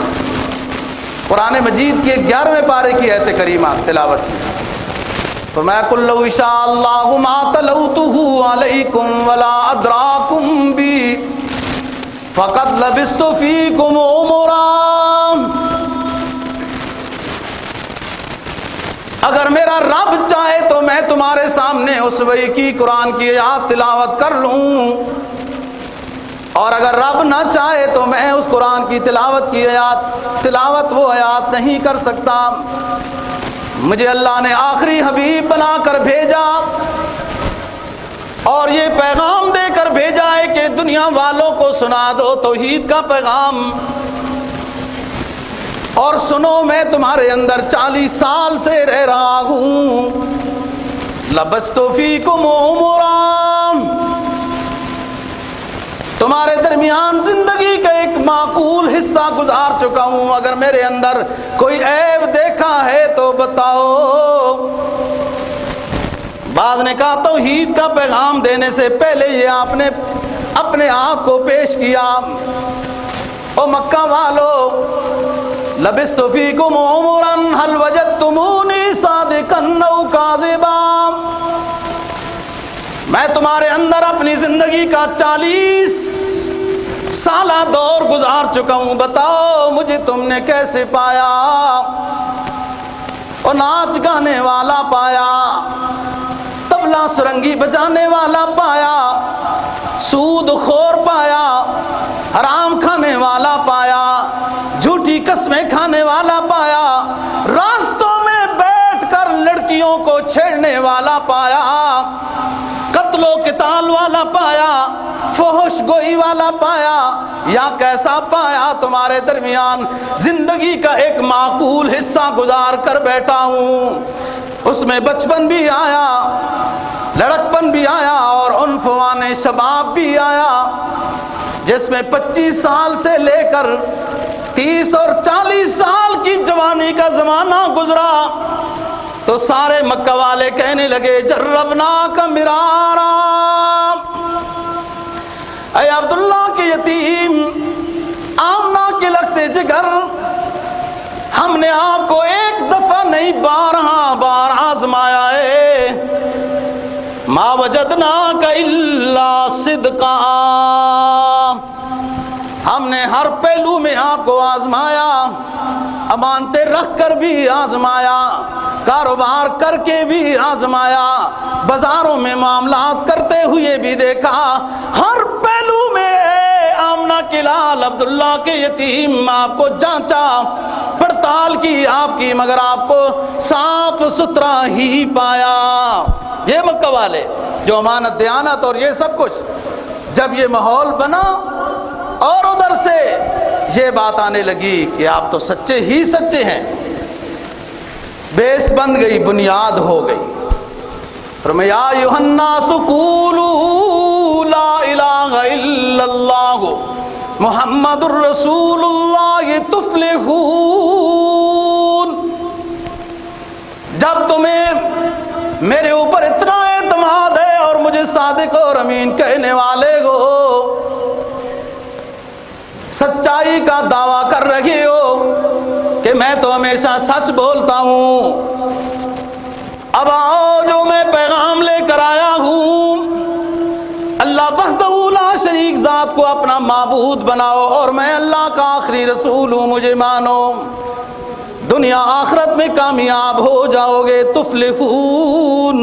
قرآن مجید کے 11ویں پارے کی آیت کریمہ تلاوت کی، فَمَا قُلْ لَوْ شَاءَ اللَّهُ مَا تَلَوْتُهُ عَلَيْكُمْ وَلَا أَدْرَاكُمْ بِهِ فَقَدْ لَبِثْتُ فِيكُمْ عُمُرًا۔ اگر میرا رب چاہے تو میں تمہارے سامنے اس وحی کی قرآن کی آیات تلاوت کر لوں، اور اگر رب نہ چاہے تو میں اس قرآن کی تلاوت وہ آیات نہیں کر سکتا۔ مجھے اللہ نے آخری حبیب بنا کر بھیجا اور یہ پیغام دے کر بھیجا ہے کہ دنیا والوں کو سنا دو توحید کا پیغام، اور سنو میں تمہارے اندر 40 سال سے رہ رہا ہوں، لبثت فیکم عمرا، تمہارے درمیان زندگی کا ایک معقول حصہ گزار چکا ہوں، اگر میرے اندر کوئی عیب دیکھا ہے تو بتاؤ۔ بعض نے کہا توحید کا پیغام دینے سے پہلے یہ آپ نے اپنے آپ کو پیش کیا، او مکہ والو، لبثت فیکم عمرا هل وجدتمونی صادقا او کاذبا، میں تمہارے اندر اپنی زندگی کا 40 سالہ دور گزار چکا ہوں، بتاؤ مجھے تم نے کیسے پایا؟ اور ناچ گانے والا پایا، طبلہ سرنگی بجانے والا پایا، سود خور پایا، حرام کھانے والا پایا، جھوٹی قسمیں کھانے والا پایا، راستوں میں بیٹھ کر لڑکیوں کو چھیڑنے والا پایا، قتل و قتال والا پایا، فحش گوئی والا پایا، یا کیسا پایا؟ تمہارے درمیان زندگی کا ایک معقول حصہ گزار کر بیٹھا ہوں، اس میں بچپن بھی آیا، لڑکپن بھی آیا، اور عنفوان شباب بھی آیا، جس میں 25 سال سے لے کر 30 اور 40 سال کی جوانی کا زمانہ گزرا۔ تو سارے مکہ والے کہنے لگے جربناک مرارا، اے عبداللہ کے یتیم، آمنہ کے لگتے جگر، ہم نے آپ کو ایک دفعہ نہیں بارہا بار آزمایا ہے، ما وجدناک الا صدقا، ہم نے ہر پہلو میں آپ کو آزمایا، امانتیں رکھ کر بھی آزمایا، کاروبار کر کے بھی آزمایا، بازاروں میں معاملات کرتے ہوئے بھی دیکھا، ہر پہلو میں آمنہ کے لال عبداللہ کے یتیم آپ کو جانچا، پڑتال کی آپ کی، مگر آپ کو صاف ستھرا ہی پایا۔ یہ مکہ والے جو امانت دیانت اور یہ سب کچھ، جب یہ ماحول بنا اور ادھر سے یہ بات آنے لگی کہ آپ تو سچے ہی سچے ہیں، بیس بن گئی، بنیاد ہو گئی۔ فرمایا یا ایھا الناس قولوا لا الہ الا اللہ محمد الرسول اللہ تفلحون، جب تمہیں میرے اوپر اتنا اعتماد ہے اور مجھے صادق اور امین کہنے والے ہو، سچائی کا دعویٰ کر رہے ہو کہ میں تو ہمیشہ سچ بولتا ہوں، اب آؤ جو میں پیغام لے کر آیا ہوں، اللہ وحدہ لا شریک ذات کو اپنا معبود بناؤ، اور میں اللہ کا آخری رسول ہوں، مجھے مانو، دنیا آخرت میں کامیاب ہو جاؤ گے، تفلحون۔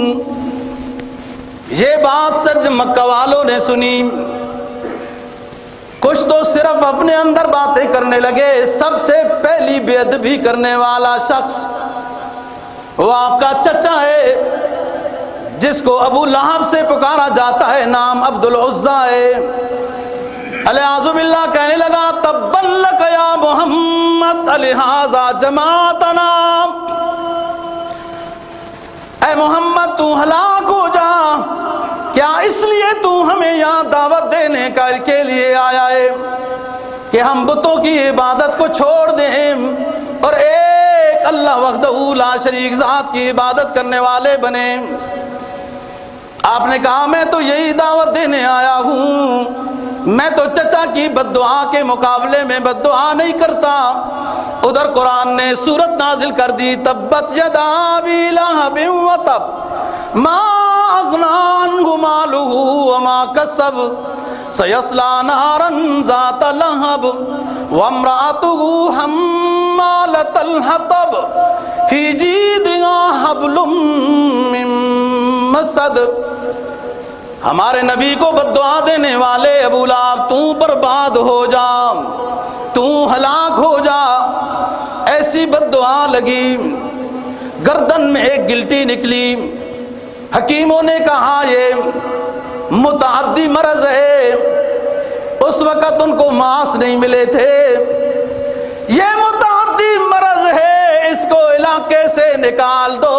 یہ بات سب مکہ والوں نے سنی، کچھ تو صرف اپنے اندر باتیں کرنے لگے۔ سب سے پہلی بے ادبی کرنے والا شخص وہ آپ کا چچا ہے، جس کو ابو لہب سے پکارا جاتا ہے نام عبد العزیٰ ہے، الیاذ باللہ کہنے لگا تبا لک یا محمد لہذا جماعتنا، اے محمد تو ہلاک ہو جا، کیا اس لیے تو ہمیں یہاں دعوت دینے کے لیے آیا ہے کہ ہم بتوں کی عبادت کو چھوڑ دیں اور ایک اللہ وحدہ لا شریک ذات کی عبادت کرنے والے بنے؟ آپ نے کہا میں تو یہی دعوت دینے آیا ہوں، میں تو چچا کی بد دعا کے مقابلے میں بد دعا نہیں کرتا۔ ادھر قرآن نے سورت نازل کر دی تبت یدا ابی لہب وتب ما اغنی عنہ مالہ وما کسب سیصلی نارا ذات لہب وامرأتہ حمالۃ الحطب فی جیدہا حبل من مسد۔ ہمارے نبی کو بد دعا دینے والے ابو لہب تو برباد ہو جا، تو ہلاک ہو جا، ایسی بد دعا لگی۔ گردن میں ایک گلٹی نکلی، حکیموں نے کہا یہ متعدی مرض ہے، اس وقت ان کو ماس نہیں ملے تھے، یہ متعدی مرض ہے، اس کو علاقے سے نکال دو۔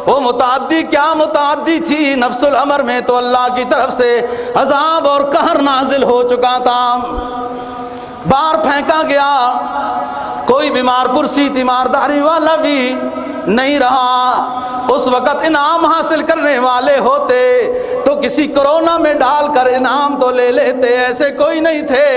وہ متعدی کیا متعدی تھی، نفس الامر میں تو اللہ کی طرف سے عذاب اور قہر نازل ہو چکا تھا، باہر پھینکا گیا، کوئی بیمار پرسی تیمارداری والا بھی نہیں رہا۔ اس وقت انعام حاصل کرنے والے ہوتے تو کسی کورونا میں ڈال کر انعام تو لے لیتے، ایسے کوئی نہیں تھے۔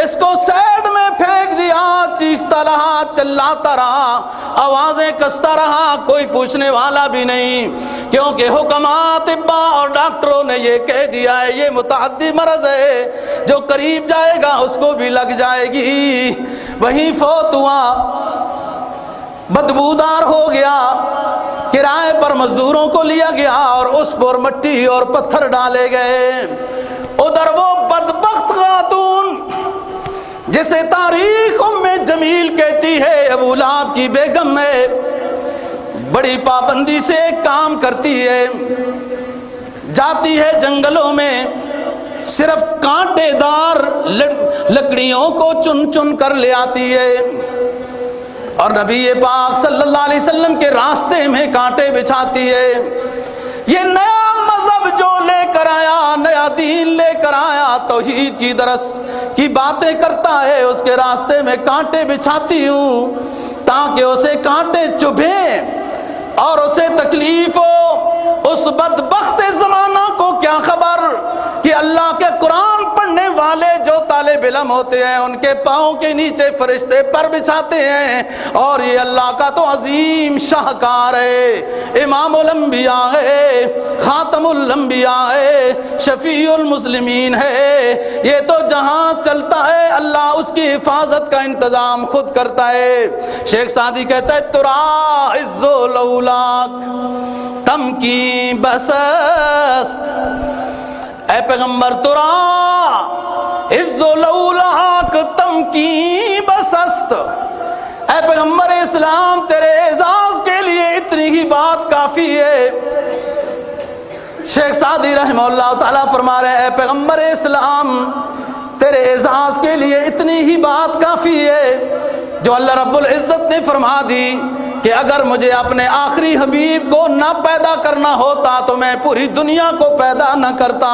اس کو سائیڈ میں پھینک دیا، چیختا رہا، چلاتا رہا، آوازیں کستا رہا، کوئی پوچھنے والا بھی نہیں، کیونکہ حکماء طبا اور ڈاکٹروں نے یہ کہہ دیا ہے یہ متعدی مرض ہے، جو قریب جائے گا اس کو بھی لگ جائے گی۔ وہیں فوت ہوا، بدبودار ہو گیا، کرائے پر مزدوروں کو لیا گیا اور اس پر مٹی اور پتھر ڈالے گئے۔ ادھر وہ بدبخت خاتون جسے تاریخ ام جمیل کہتی ہے، ابو لہب کی بیگم ہے، بڑی پابندی سے کام کرتی ہے، جاتی ہے جنگلوں میں، صرف کانٹے دار لکڑیوں کو چن چن کر لے آتی ہے، اور نبی پاک صلی اللہ علیہ وسلم کے راستے میں کانٹے بچھاتی ہے۔ یہ نیا مذہب جو لے کر آیا، نیا دین لے کر آیا، توحید کی درس کی باتیں کرتا ہے، اس کے راستے میں کانٹے بچھاتی ہوں تاکہ اسے کانٹے چبھیں اور اسے تکلیف ہو۔ اس بدبخت زمانہ کو کیا خبر کہ اللہ کے قرآن پڑھنے والے جو طالب علم ہوتے ہیں ان کے پاؤں کے نیچے فرشتے پر بچھاتے ہیں، اور یہ اللہ کا تو عظیم شاہکار ہے، امام الانبیاء ہے، خاتم الانبیاء ہے، شفیع المسلمین ہے، یہ تو جہاں چلتا ہے اللہ اس کی حفاظت کا انتظام خود کرتا ہے۔ شیخ سعدی کہتا ہے ترا عز لولاک تم کی بسست، اے پیغمبر ترا عز لولاک تم کی بسست، اے پیغمبر اسلام تیرے اعزاز کے لیے اتنی ہی بات کافی ہے۔ شیخ سعدی رحمہ اللہ تعالیٰ فرما رہے ہیں اے پیغمبر اسلام تیرے اعزاز کے لیے اتنی ہی بات کافی ہے، جو اللہ رب العزت نے فرما دی کہ اگر مجھے اپنے آخری حبیب کو نہ پیدا کرنا ہوتا تو میں پوری دنیا کو پیدا نہ کرتا۔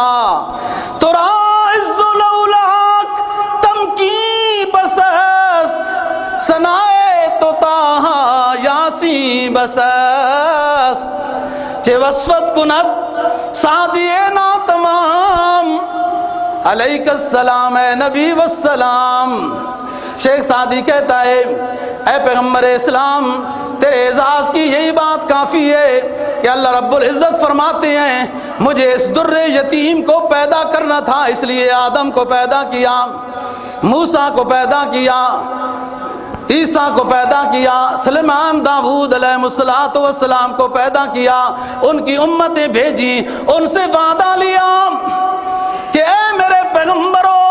ترا عز لولاک تم کی بسس سنائے تو تاہا یاسی بسست، چے وسوت کنت سعدیے نا تمام علیک السلام اے نبی والسلام۔ شیخ سعدی کہتا ہے اے پیغمبر اسلام تیرے اعزاز کی یہی بات کافی ہے کہ اللہ رب العزت فرماتے ہیں مجھے اس در یتیم کو پیدا کرنا تھا، اس لیے آدم کو پیدا کیا، موسیٰ کو پیدا کیا، عیسیٰ کو پیدا کیا، سلیمان داؤد علیہ السلام کو پیدا کیا، ان کی امتیں بھیجی، ان سے وعدہ لیا کہ اے میرے پیغمبروں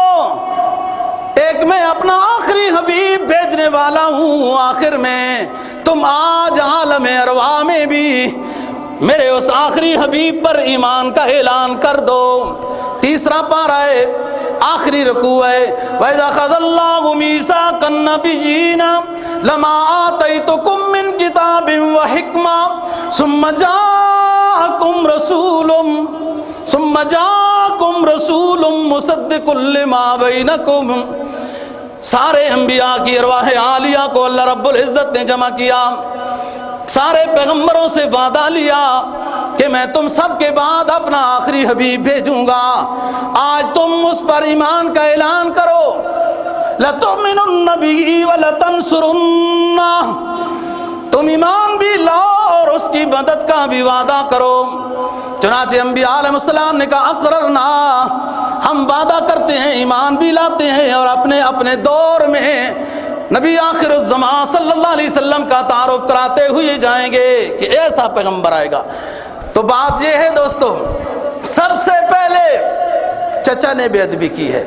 ایک میں اپنا آخری حبیب بھیجنے والا ہوں، آخر میں تم آج عالم ارواح میں بھی میرے اس آخری حبیب پر ایمان کا اعلان کر دو۔ تیسرا پارہ ہے، آخری رکوع ہے، وَإِذَا أَخَذَ اللَّهُ مِيثَاقَ النَّبِيِّينَ لَمَا آتَيْتُكُم مِّن كِتَابٍ وَحِكْمَةٍ ثُمَّ جَاءَكُمْ رَسُولٌ مُصَدِّقٌ لِّمَا بَيْنَكُمْ۔ سارے انبیاء کی ارواح عالیہ کو اللہ رب العزت نے جمع کیا، سارے پیغمبروں سے وعدہ لیا کہ میں تم سب کے بعد اپنا آخری حبیب بھیجوں گا، آج تم اس پر ایمان کا اعلان کرو، لَتُؤْمِنُنَّ بِهِ وَلَتَنْصُرُنَّهُ، تم ایمان بھی لاؤ اور اس کی مدد کا بھی وعدہ کرو۔ چنانچہ انبیاء علیہ السلام نے کہا اقررنا، ہم وعدہ کرتے ہیں، ایمان بھی لاتے ہیں، اور اپنے اپنے دور میں نبی آخر الزمان صلی اللہ علیہ وسلم کا تعارف کراتے ہوئے جائیں گے کہ ایسا پیغمبر آئے گا۔ تو بات یہ ہے دوستو، سب سے پہلے چچا نے بے ادبی کی ہے،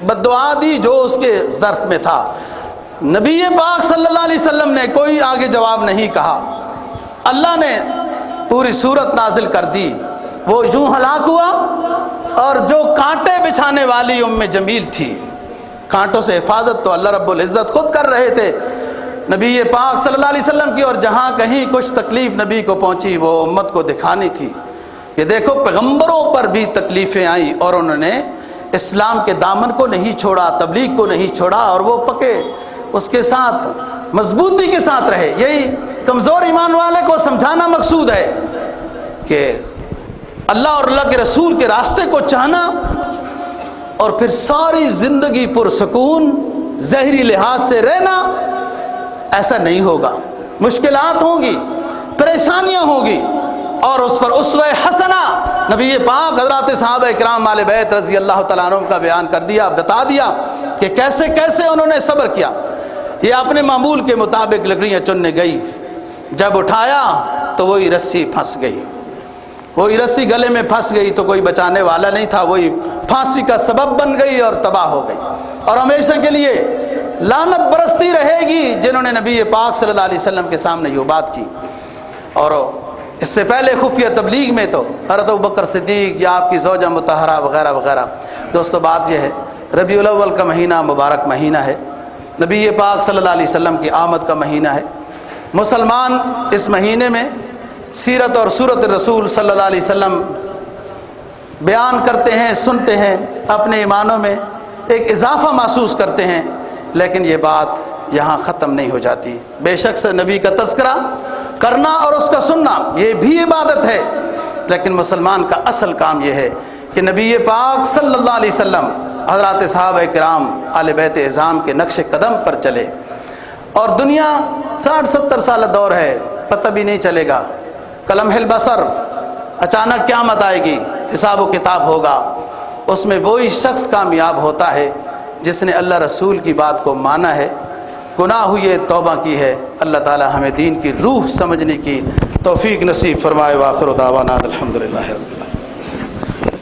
بددعا دی جو اس کے ظرف میں تھا۔ نبی پاک صلی اللہ علیہ وسلم نے کوئی آگے جواب نہیں کہا، اللہ نے پوری صورت نازل کر دی، وہ یوں ہلاک ہوا۔ اور جو کانٹے بچھانے والی ام جمیل تھی، کانٹوں سے حفاظت تو اللہ رب العزت خود کر رہے تھے نبی پاک صلی اللہ علیہ وسلم کی، اور جہاں کہیں کچھ تکلیف نبی کو پہنچی وہ امت کو دکھانی تھی کہ دیکھو پیغمبروں پر بھی تکلیفیں آئیں اور انہوں نے اسلام کے دامن کو نہیں چھوڑا، تبلیغ کو نہیں چھوڑا، اور وہ پکے اس کے ساتھ مضبوطی کے ساتھ رہے۔ یہی کمزور ایمان والے کو سمجھانا مقصود ہے کہ اللہ اور اللہ کے رسول کے راستے کو چاہنا، اور پھر ساری زندگی پرسکون ظاہری لحاظ سے رہنا، ایسا نہیں ہوگا، مشکلات ہوں گی، پریشانیاں ہوں گی، اور اس پر اسوہ حسنہ نبی پاک حضرات صحابہ کرام آل بیت رضی اللہ تعالیٰ عنہم کا بیان کر دیا، بتا دیا کہ کیسے کیسے انہوں نے صبر کیا۔ یہ اپنے معمول کے مطابق لکڑیاں چننے گئی، جب اٹھایا تو وہی رسی پھنس گئی، وہی رسی گلے میں پھنس گئی تو کوئی بچانے والا نہیں تھا، وہی پھانسی کا سبب بن گئی اور تباہ ہو گئی، اور ہمیشہ کے لیے لعنت برستی رہے گی جنہوں نے نبی پاک صلی اللہ علیہ وسلم کے سامنے یہ بات کی۔ اور اس سے پہلے خفیہ تبلیغ میں تو حضرت ابوبکر صدیق یا آپ کی زوجہ مطہرہ وغیرہ وغیرہ۔ دوستو بات یہ ہے، ربیع الاول کا مہینہ مبارک مہینہ ہے، نبی پاک صلی اللہ علیہ وسلم کی آمد کا مہینہ ہے۔ مسلمان اس مہینے میں سیرت اور سورت رسول صلی اللہ علیہ وسلم بیان کرتے ہیں، سنتے ہیں، اپنے ایمانوں میں ایک اضافہ محسوس کرتے ہیں، لیکن یہ بات یہاں ختم نہیں ہو جاتی۔ بے شک سے نبی کا تذکرہ کرنا اور اس کا سننا یہ بھی عبادت ہے، لیکن مسلمان کا اصل کام یہ ہے کہ نبی پاک صلی اللہ علیہ وسلم حضرات صحابہ کرام آل بیت اعظام کے نقش قدم پر چلے۔ اور دنیا 60-70 سال دور ہے، پتہ بھی نہیں چلے گا، کلمح البصر، اچانک قیامت آئے گی، حساب و کتاب ہوگا، اس میں وہی شخص کامیاب ہوتا ہے جس نے اللہ رسول کی بات کو مانا ہے، گناہ ہوئے توبہ کی ہے۔ اللہ تعالی ہمیں دین کی روح سمجھنے کی توفیق نصیب فرمائے۔ وآخر دعوانا الحمدللہ رب العالمین۔